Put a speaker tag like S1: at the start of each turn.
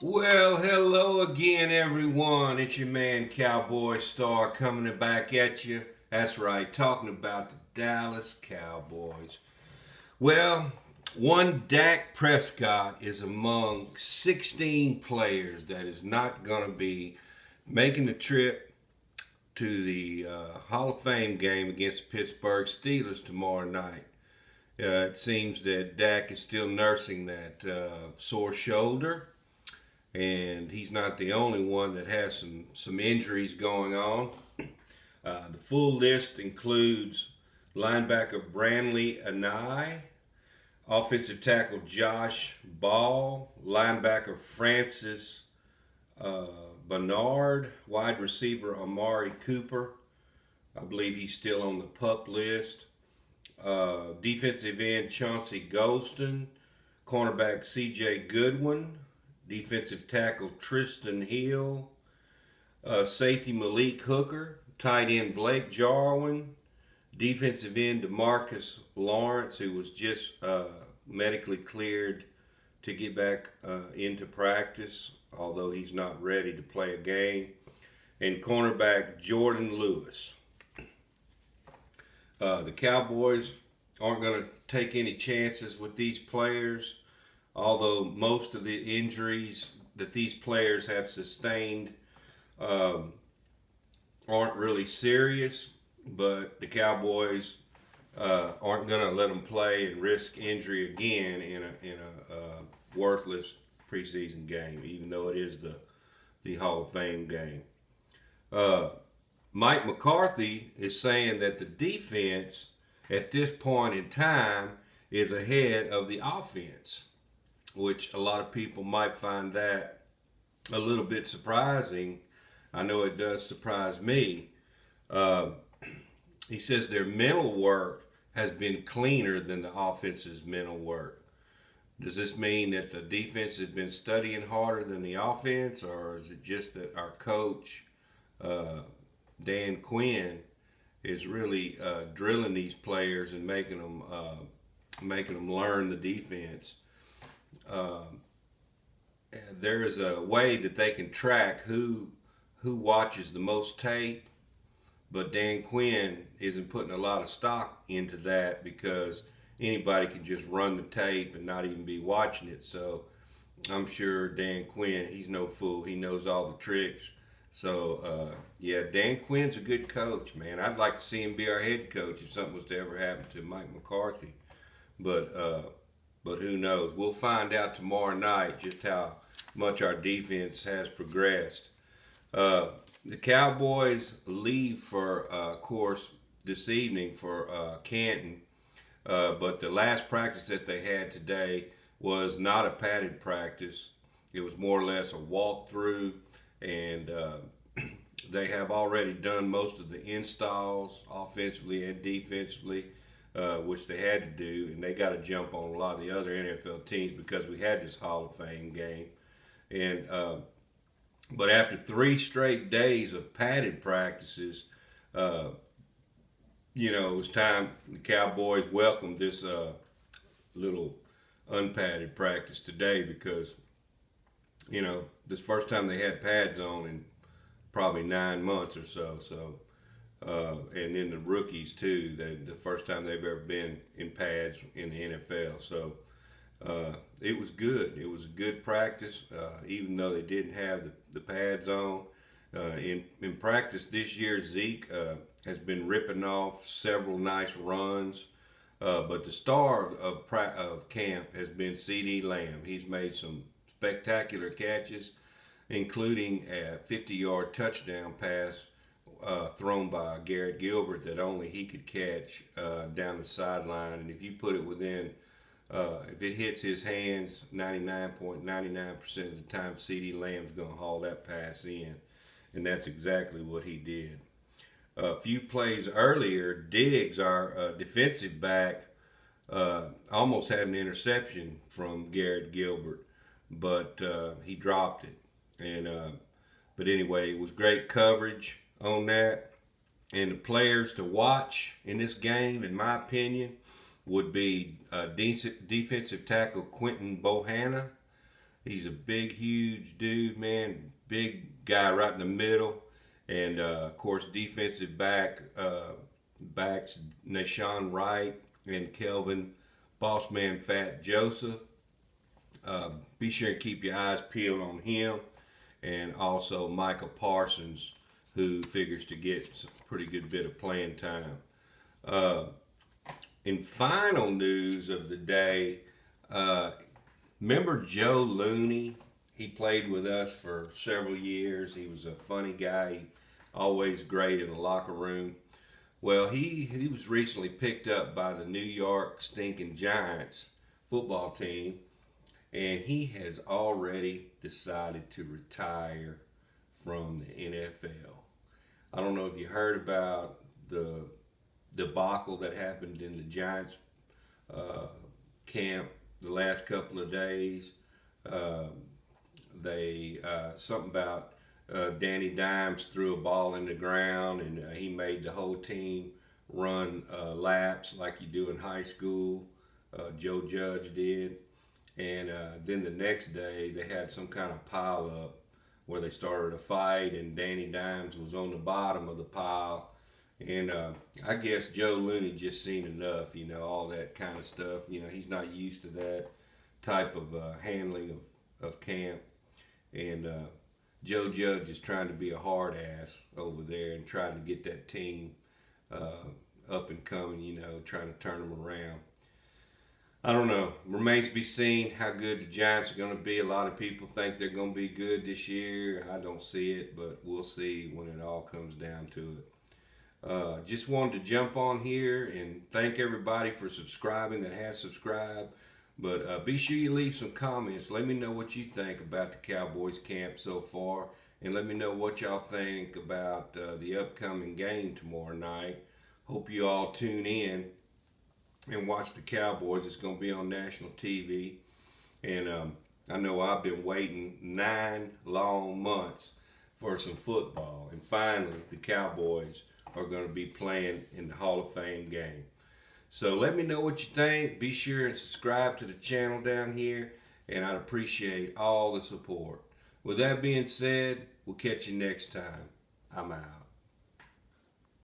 S1: Well, hello again, everyone. It's your man, Cowboy Star, coming back at you. That's right, talking about the Dallas Cowboys. Well, one Dak Prescott is among 16 players that is not going to be making the trip to the Hall of Fame game against the Pittsburgh Steelers tomorrow night. It seems that Dak is still nursing that sore shoulder, and he's not the only one that has some injuries going on. The full list includes linebacker Brantley Anai, offensive tackle Josh Ball, linebacker Francis uh, Bernard, wide receiver Amari Cooper. I believe he's still on the pup list. Defensive end Chauncey Golston, cornerback C.J. Goodwin, defensive tackle Tristan Hill, safety Malik Hooker, tight end Blake Jarwin, defensive end DeMarcus Lawrence, who was just medically cleared to get back into practice, although he's not ready to play a game, and cornerback Jordan Lewis. The Cowboys aren't going to take any chances with these players, although most of the injuries that these players have sustained um, aren't really serious. But the Cowboys aren't going to let them play and risk injury again in a worthless preseason game, even though it is the Hall of Fame game. Uh, Mike McCarthy is saying that the defense at this point in time is ahead of the offense, which a lot of people might find that a little bit surprising. I know it does surprise me. Uh, he says their mental work has been cleaner than the offense's mental work. Does this mean that the defense has been studying harder than the offense, or is it just that our coach, uh, Dan Quinn, is really drilling these players and making them learn the defense? Um, there is a way that they can track who watches the most tape, but Dan Quinn isn't putting a lot of stock into that because anybody can just run the tape and not even be watching it. So I'm sure Dan Quinn, he's no fool. He knows all the tricks. So yeah, Dan Quinn's a good coach, man. I'd like to see him be our head coach if something was to ever happen to Mike McCarthy. But who knows? We'll find out tomorrow night just how much our defense has progressed. Uh, the Cowboys leave for, of course, this evening for Canton, but the last practice that they had today was not a padded practice. It was more or less a walkthrough, and they have already done most of the installs offensively and defensively, which they had to do, and they got to jump on a lot of the other NFL teams because we had this Hall of Fame game. And but after 3 straight days of padded practices, uh, it was time the Cowboys welcomed this little unpadded practice today because this first time they had pads on in probably 9 months or so. And then the rookies too. The first time they've ever been in pads in the NFL. So it was good. It was a good practice, even though they didn't have the pads on. In practice this year, Zeke has been ripping off several nice runs. But the star of camp has been C.D. Lamb. He's made some spectacular catches, including a 50-yard touchdown pass thrown by Garrett Gilbert that only he could catch down the sideline. And if you put it within, if it hits his hands 99.99% of the time, C.D. Lamb's going to haul that pass in. And that's exactly what he did. A few plays earlier, Diggs, our defensive back, almost had an interception from Garrett Gilbert, but he dropped it. And but anyway, it was great coverage on that. And the players to watch in this game, in my opinion, would be defensive tackle Quentin Bohanna, He's a big, huge dude, man. Big guy right in the middle. And of course, defensive backs Nashawn Wright and Kelvin Bossman Fat Joseph. Be sure and keep your eyes peeled on him. And also Michael Parsons, who figures to get a pretty good bit of playing time. Uh, in final news of the day, uh, remember Joe Looney? He played with us for several years. He was a funny guy, always great in the locker room. Well, he was recently picked up by the New York Stinking Giants football team, and he has already decided to retire from the NFL. I don't know if you heard about the debacle that happened in the Giants uh, camp the last couple of days. Uh, they something about Danny Dimes threw a ball in the ground, and he made the whole team run laps like you do in high school. Joe Judge did, and then the next day they had some kind of pile up where they started a fight, and Danny Dimes was on the bottom of the pile. And I guess Joe Looney just seen enough, all that kind of stuff. He's not used to that type of handling of camp. And Joe Judge is trying to be a hard ass over there and trying to get that team up and coming, trying to turn them around. I don't know. Remains to be seen how good the Giants are going to be. A lot of people think they're going to be good this year. I don't see it, but we'll see when it all comes down to it. Just wanted to jump on here and thank everybody for subscribing that has subscribed. But be sure you leave some comments. Let me know what you think about the Cowboys camp so far. And let me know what y'all think about the upcoming game tomorrow night. Hope you all tune in and watch the Cowboys. It's going to be on national TV. And I know I've been waiting 9 long months for some football. And finally, the Cowboys are going to be playing in the Hall of Fame game. So let me know what you think. Be sure and subscribe to the channel down here, and I'd appreciate all the support. With that being said, we'll catch you next time. I'm out.